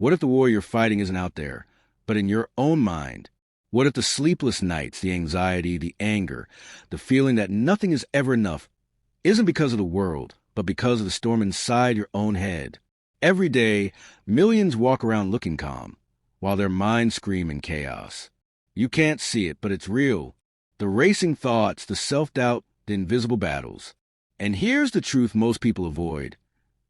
What if the war you're fighting isn't out there, but in your own mind? What if the sleepless nights, the anxiety, the anger, the feeling that nothing is ever enough isn't because of the world, but because of the storm inside your own head? Every day, millions walk around looking calm, while their minds scream in chaos. You can't see it, but it's real. The racing thoughts, the self-doubt, the invisible battles. And here's the truth most people avoid.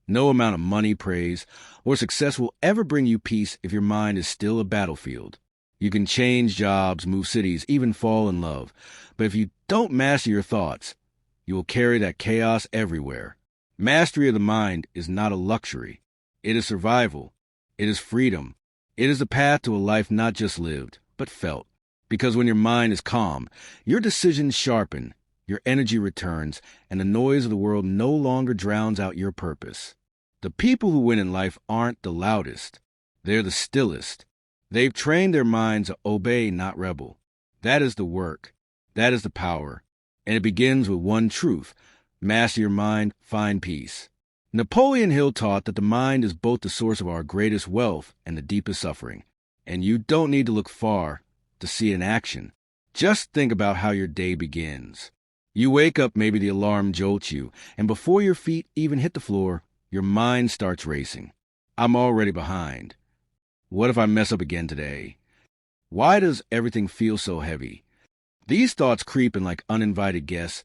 No amount of money, praise, or success will ever bring you peace if your mind is still a battlefield. You can change jobs, move cities, even fall in love. But if you don't master your thoughts, you will carry that chaos everywhere. Mastery of the mind is not a luxury. It is survival. It is freedom. It is the path to a life not just lived, but felt. Because when your mind is calm, your decisions sharpen, your energy returns, and the noise of the world no longer drowns out your purpose. The people who win in life aren't the loudest. They're the stillest. They've trained their minds to obey, not rebel. That is the work. That is the power. And it begins with one truth. Master your mind, find peace. Napoleon Hill taught that the mind is both the source of our greatest wealth and the deepest suffering. And you don't need to look far to see it in action. Just think about how your day begins. You wake up, maybe the alarm jolts you, and before your feet even hit the floor, your mind starts racing. I'm already behind. What if I mess up again today? Why does everything feel so heavy? These thoughts creep in like uninvited guests,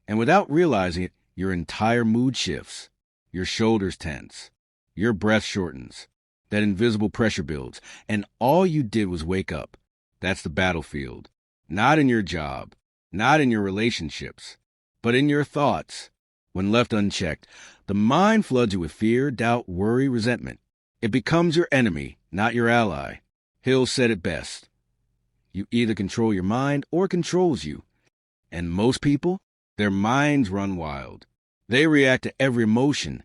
and without realizing it, your entire mood shifts. Your shoulders tense. Your breath shortens. That invisible pressure builds, and all you did was wake up. That's the battlefield. Not in your job, not in your relationships, but in your thoughts. When left unchecked, the mind floods you with fear, doubt, worry, resentment. It becomes your enemy, not your ally. Hill said it best. You either control your mind or it controls you. And most people, their minds run wild. They react to every emotion,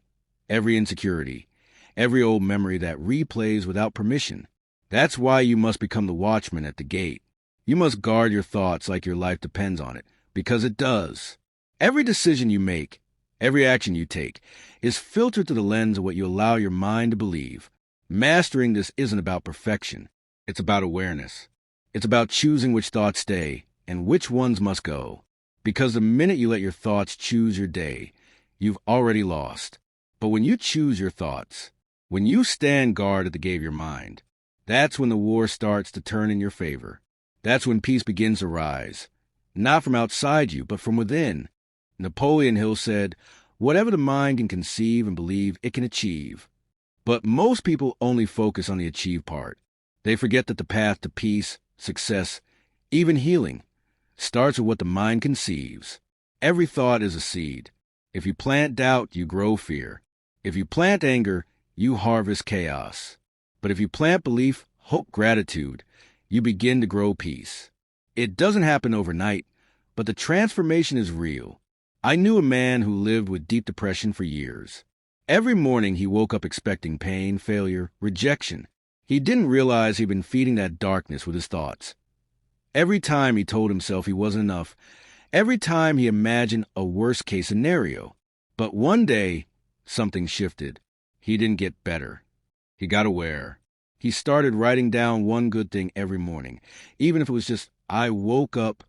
every insecurity, every old memory that replays without permission. That's why you must become the watchman at the gate. You must guard your thoughts like your life depends on it, because it does. Every decision you make, every action you take, is filtered through the lens of what you allow your mind to believe. Mastering this isn't about perfection. It's about awareness. It's about choosing which thoughts stay and which ones must go. Because the minute you let your thoughts choose your day, you've already lost. But when you choose your thoughts, when you stand guard at the gate of your mind, that's when the war starts to turn in your favor. That's when peace begins to rise, not from outside you, but from within. Napoleon Hill said, whatever the mind can conceive and believe, it can achieve. But most people only focus on the achieve part. They forget that the path to peace, success, even healing, starts with what the mind conceives. Every thought is a seed. If you plant doubt, you grow fear. If you plant anger, you harvest chaos. But if you plant belief, hope, gratitude, you begin to grow peace. It doesn't happen overnight, but the transformation is real. I knew a man who lived with deep depression for years. Every morning he woke up expecting pain, failure, rejection. He didn't realize he'd been feeding that darkness with his thoughts. Every time he told himself he wasn't enough, every time he imagined a worst-case scenario. But one day, something shifted. He didn't get better. He got aware. He started writing down one good thing every morning, even if it was just, I woke up.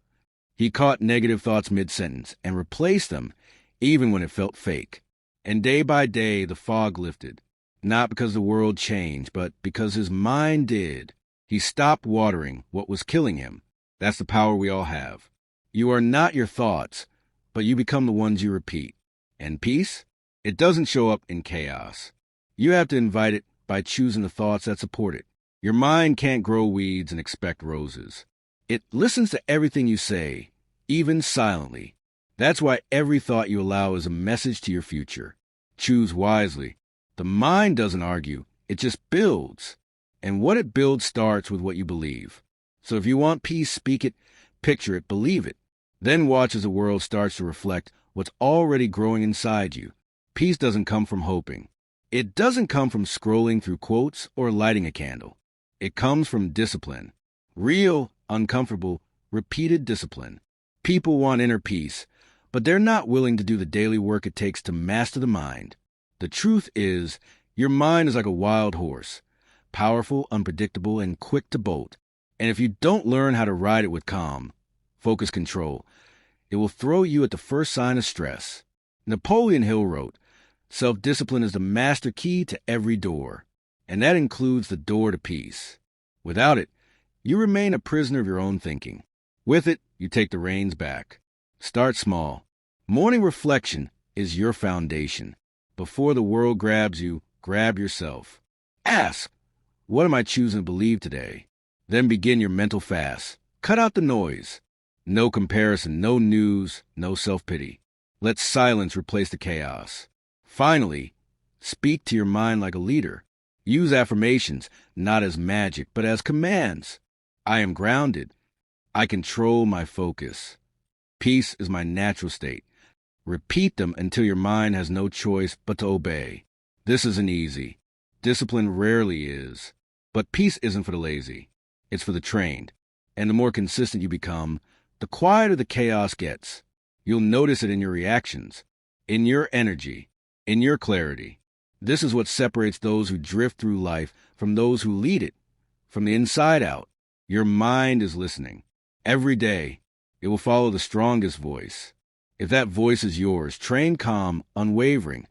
He caught negative thoughts mid-sentence and replaced them, even when it felt fake. And day by day, the fog lifted. Not because the world changed, but because his mind did. He stopped watering what was killing him. That's the power we all have. You are not your thoughts, but you become the ones you repeat. And peace? It doesn't show up in chaos. You have to invite it by choosing the thoughts that support it. Your mind can't grow weeds and expect roses. It listens to everything you say, even silently. That's why every thought you allow is a message to your future. Choose wisely. The mind doesn't argue, it just builds. And what it builds starts with what you believe. So if you want peace, speak it, picture it, believe it. Then watch as the world starts to reflect what's already growing inside you. Peace doesn't come from hoping. It doesn't come from scrolling through quotes or lighting a candle. It comes from discipline. Real, uncomfortable, repeated discipline. People want inner peace, but they're not willing to do the daily work it takes to master the mind. The truth is, your mind is like a wild horse. powerful, unpredictable, and quick to bolt. And if you don't learn how to ride it with calm, focus, control, it will throw you at the first sign of stress. Napoleon Hill wrote, "Self-discipline is the master key to every door, and that includes the door to peace. Without it, you remain a prisoner of your own thinking. With it, you take the reins back. Start small. Morning reflection is your foundation. Before the world grabs you, grab yourself. Ask, what am I choosing to believe today? Then begin your mental fast. Cut out the noise. No comparison, no news, no self-pity. Let silence replace the chaos. Finally, speak to your mind like a leader. Use affirmations, not as magic, but as commands. I am grounded. I control my focus. Peace is my natural state. Repeat them until your mind has no choice but to obey. This isn't easy. Discipline rarely is. But peace isn't for the lazy. It's for the trained. And the more consistent you become, the quieter the chaos gets. You'll notice it in your reactions, in your energy, in your clarity. This is what separates those who drift through life from those who lead it. From the inside out, your mind is listening. Every day, it will follow the strongest voice. If that voice is yours, trained, calm, unwavering,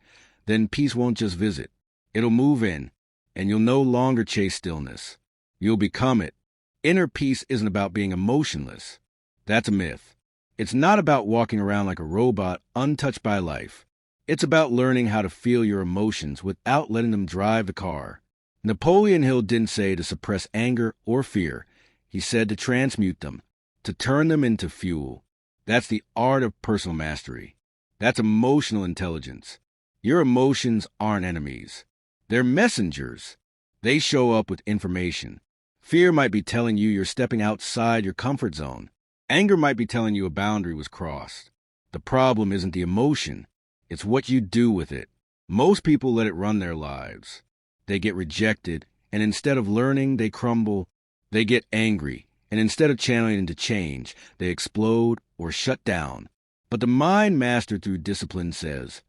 then peace won't just visit. It'll move in, and you'll no longer chase stillness. You'll become it. Inner peace isn't about being emotionless. That's a myth. It's not about walking around like a robot, untouched by life. It's about learning how to feel your emotions without letting them drive the car. Napoleon Hill didn't say to suppress anger or fear. He said to transmute them, to turn them into fuel. That's the art of personal mastery. That's emotional intelligence. Your emotions aren't enemies. They're messengers. They show up with information. Fear might be telling you you're stepping outside your comfort zone. Anger might be telling you a boundary was crossed. The problem isn't the emotion. It's what you do with it. Most people let it run their lives. They get rejected, and instead of learning, they crumble. They get angry, and instead of channeling into change, they explode or shut down. But the mind mastered through discipline says,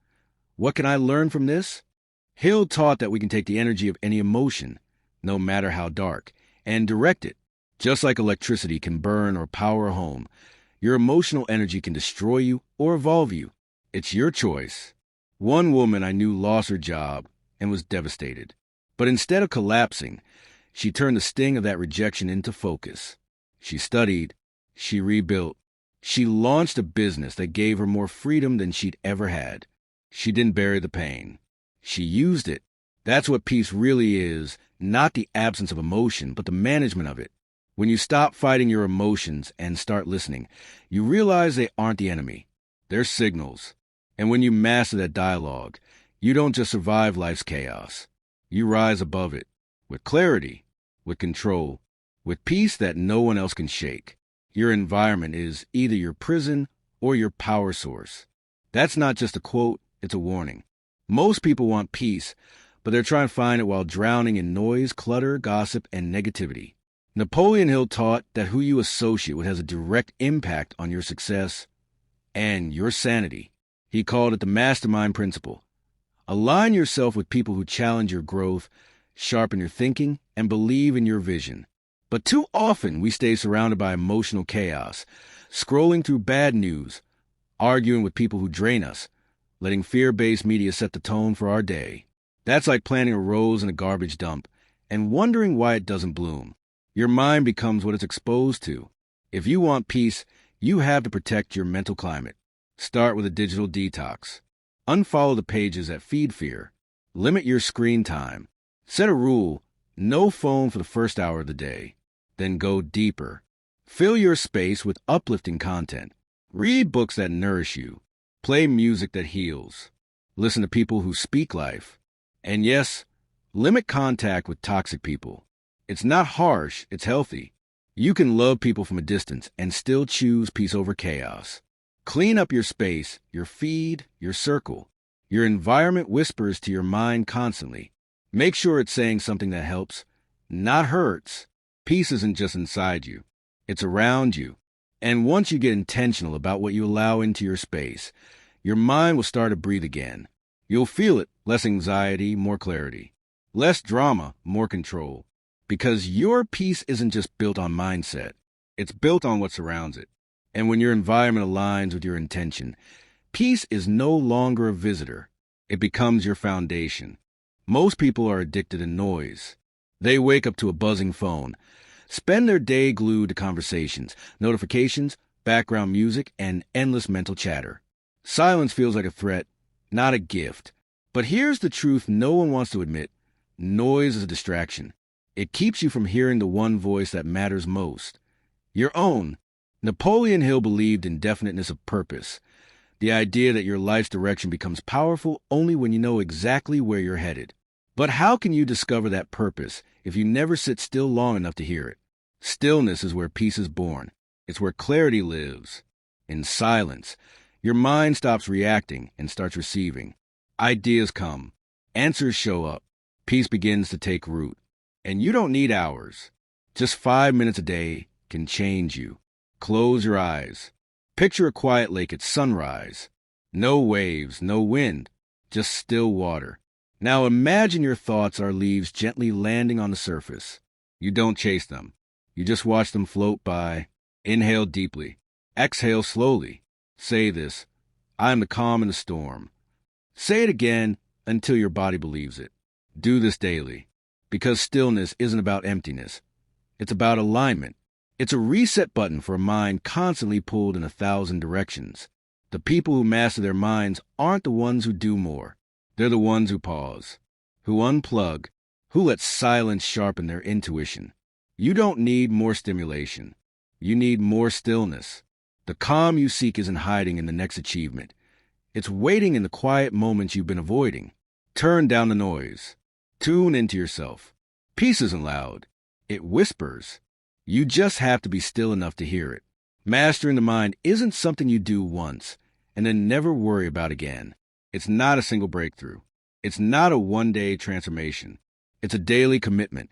what can I learn from this? Hill taught that we can take the energy of any emotion, no matter how dark, and direct it. Just like electricity can burn or power a home, your emotional energy can destroy you or evolve you. It's your choice. One woman I knew lost her job and was devastated. But instead of collapsing, she turned the sting of that rejection into focus. She studied. She rebuilt. She launched a business that gave her more freedom than she'd ever had. She didn't bury the pain. She used it. That's what peace really is, not the absence of emotion, but the management of it. When you stop fighting your emotions and start listening, you realize they aren't the enemy. They're signals. And when you master that dialogue, you don't just survive life's chaos. You rise above it, with clarity, with control, with peace that no one else can shake. Your environment is either your prison or your power source. That's not just a quote, it's a warning. Most people want peace, but they're trying to find it while drowning in noise, clutter, gossip, and negativity. Napoleon Hill taught that who you associate with has a direct impact on your success and your sanity. He called it the mastermind principle. Align yourself with people who challenge your growth, sharpen your thinking, and believe in your vision. But too often we stay surrounded by emotional chaos, scrolling through bad news, arguing with people who drain us, letting fear-based media set the tone for our day. That's like planting a rose in a garbage dump and wondering why it doesn't bloom. Your mind becomes what it's exposed to. If you want peace, you have to protect your mental climate. Start with a digital detox. Unfollow the pages that feed fear. Limit your screen time. Set a rule, no phone for the first hour of the day. Then go deeper. Fill your space with uplifting content. Read books that nourish you. Play music that heals. Listen to people who speak life. And yes, limit contact with toxic people. It's not harsh, it's healthy. You can love people from a distance and still choose peace over chaos. Clean up your space, your feed, your circle. Your environment whispers to your mind constantly. Make sure it's saying something that helps, not hurts. Peace isn't just inside you. It's around you. And once you get intentional about what you allow into your space, your mind will start to breathe again. You'll feel it, less anxiety, more clarity. Less drama, more control. Because your peace isn't just built on mindset, it's built on what surrounds it. And when your environment aligns with your intention, peace is no longer a visitor. It becomes your foundation. Most people are addicted to noise. They wake up to a buzzing phone, spend their day glued to conversations, notifications, background music, and endless mental chatter. Silence feels like a threat, not a gift. But here's the truth no one wants to admit. Noise is a distraction. It keeps you from hearing the one voice that matters most. Your own. Napoleon Hill believed in definiteness of purpose, the idea that your life's direction becomes powerful only when you know exactly where you're headed. But how can you discover that purpose if you never sit still long enough to hear it? Stillness is where peace is born. It's where clarity lives. In silence, your mind stops reacting and starts receiving. Ideas come. Answers show up. Peace begins to take root. And you don't need hours. Just 5 minutes a day can change you. Close your eyes. Picture a quiet lake at sunrise. No waves, no wind, just still water. Now imagine your thoughts are leaves gently landing on the surface. You don't chase them. You just watch them float by. Inhale deeply. Exhale slowly. Say this: I am the calm in the storm. Say it again until your body believes it. Do this daily, because stillness isn't about emptiness. It's about alignment. It's a reset button for a mind constantly pulled in 1,000 directions. The people who master their minds aren't the ones who do more. They're the ones who pause, who unplug, who let silence sharpen their intuition. You don't need more stimulation. You need more stillness. The calm you seek isn't hiding in the next achievement. It's waiting in the quiet moments you've been avoiding. Turn down the noise. Tune into yourself. Peace isn't loud. It whispers. You just have to be still enough to hear it. Mastering the mind isn't something you do once and then never worry about again. It's not a single breakthrough. It's not a one-day transformation. It's a daily commitment.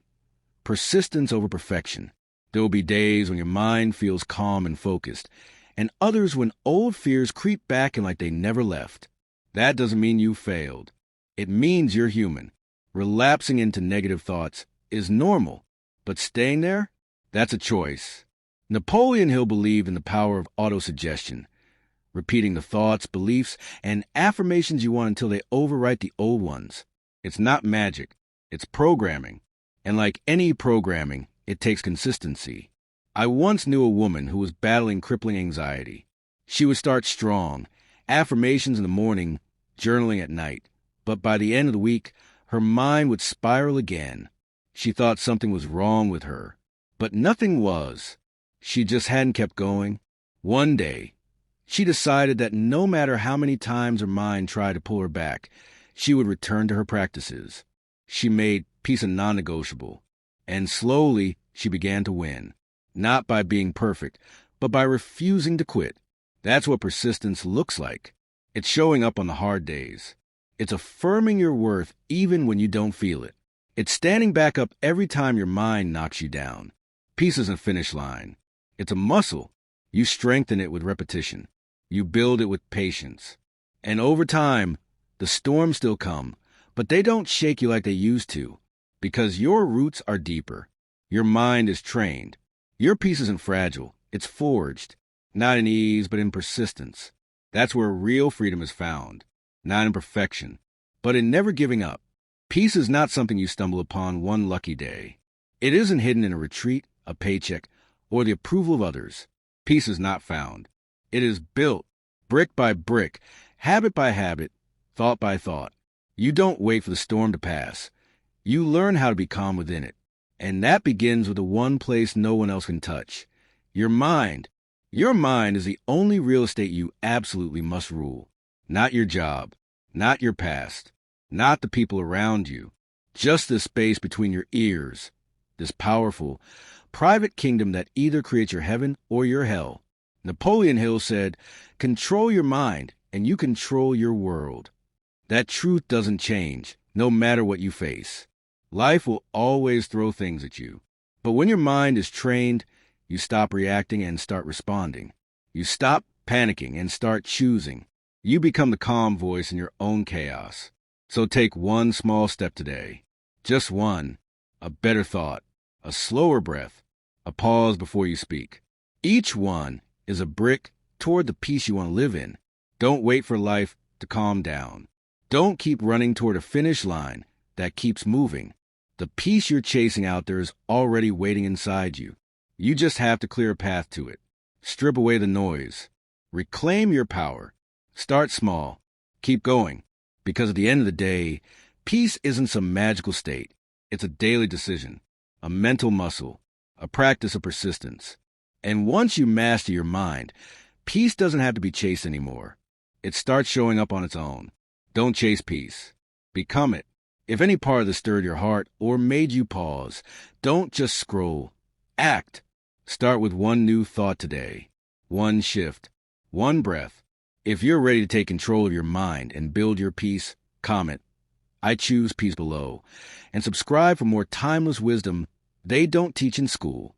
Persistence over perfection. There will be days when your mind feels calm and focused, and others when old fears creep back and like they never left. That doesn't mean you failed. It means you're human. Relapsing into negative thoughts is normal, but staying there? That's a choice. Napoleon Hill believed in the power of autosuggestion, repeating the thoughts, beliefs, and affirmations you want until they overwrite the old ones. It's not magic. It's programming. And like any programming, it takes consistency. I once knew a woman who was battling crippling anxiety. She would start strong, affirmations in the morning, journaling at night. But by the end of the week, her mind would spiral again. She thought something was wrong with her. But nothing was. She just hadn't kept going. One day, she decided that no matter how many times her mind tried to pull her back, she would return to her practices. She made peace a non-negotiable. And slowly, she began to win. Not by being perfect, but by refusing to quit. That's what persistence looks like. It's showing up on the hard days. It's affirming your worth even when you don't feel it. It's standing back up every time your mind knocks you down. Peace isn't a finish line. It's a muscle. You strengthen it with repetition. You build it with patience. And over time, the storms still come, but they don't shake you like they used to, because your roots are deeper. Your mind is trained. Your peace isn't fragile. It's forged, not in ease, but in persistence. That's where real freedom is found, not in perfection, but in never giving up. Peace is not something you stumble upon one lucky day. It isn't hidden in a retreat, a paycheck, or the approval of others. Peace is not found. It is built, brick by brick, habit by habit, thought by thought. You don't wait for the storm to pass. You learn how to be calm within it. And that begins with the one place no one else can touch. Your mind. Your mind is the only real estate you absolutely must rule. Not your job, not your past, not the people around you. Just the space between your ears. This powerful, private kingdom that either creates your heaven or your hell. Napoleon Hill said, "Control your mind, and you control your world." That truth doesn't change, no matter what you face. Life will always throw things at you. But when your mind is trained, you stop reacting and start responding. You stop panicking and start choosing. You become the calm voice in your own chaos. So take one small step today. Just one. A better thought. A slower breath. A pause before you speak. Each one is a brick toward the peace you want to live in. Don't wait for life to calm down. Don't keep running toward a finish line that keeps moving. The peace you're chasing out there is already waiting inside you. You just have to clear a path to it. Strip away the noise. Reclaim your power. Start small. Keep going. Because at the end of the day, peace isn't some magical state. It's a daily decision, a mental muscle, a practice of persistence. And once you master your mind, peace doesn't have to be chased anymore. It starts showing up on its own. Don't chase peace. Become it. If any part of this stirred your heart or made you pause, don't just scroll. Act. Start with one new thought today. One shift. One breath. If you're ready to take control of your mind and build your peace, comment, "I choose peace" below, and subscribe for more timeless wisdom they don't teach in school.